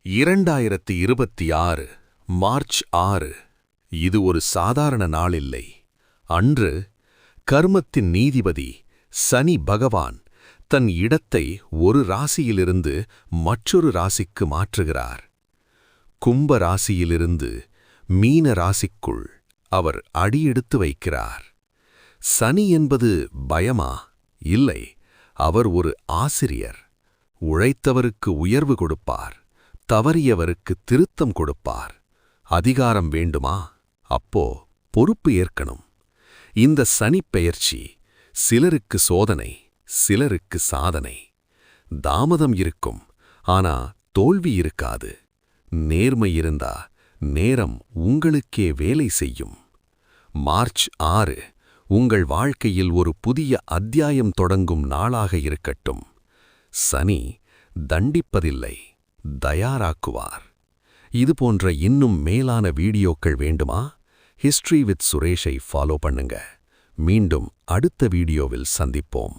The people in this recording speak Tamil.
2026 மார்ச் 6 இது ஒரு சாதாரண நாளில்லை. அன்று கர்மத்தின் நீதிபதி சனி பகவான் தன் இடத்தை ஒரு ராசியிலிருந்து மற்றொரு ராசிக்கு மாற்றுகிறார். கும்ப ராசியிலிருந்து மீன ராசிக்குள் அவர் அடியெடுத்து வைக்கிறார். சனி என்பது பயமா? இல்லை, அவர் ஒரு ஆசிரியர். உழைத்தவருக்கு உயர்வு கொடுப்பார், தவறியவருக்கு திருத்தம் கொடுப்பார். அதிகாரம் வேண்டுமா? அப்போ பொறுப்பு ஏற்கணும். இந்த சனிப்பெயர்ச்சி சிலருக்கு சோதனை, சிலருக்கு சாதனை. தாமதம் இருக்கும், ஆனா தோல்வி இருக்காது. நேர்மை இருந்தா நேரம் உங்களுக்கே வேலை செய்யும். மார்ச் 6 உங்கள் வாழ்க்கையில் ஒரு புதிய அத்தியாயம் தொடங்கும் நாளாக இருக்கட்டும். சனி தண்டிப்பதில்லை, தயாராக்குவார். இதுபோன்ற இன்னும் மேலான வீடியோக்கள் வேண்டுமா? ஹிஸ்டரி வித் சுரேஷை ஃபாலோ பண்ணுங்க. மீண்டும் அடுத்த வீடியோவில் சந்திப்போம்.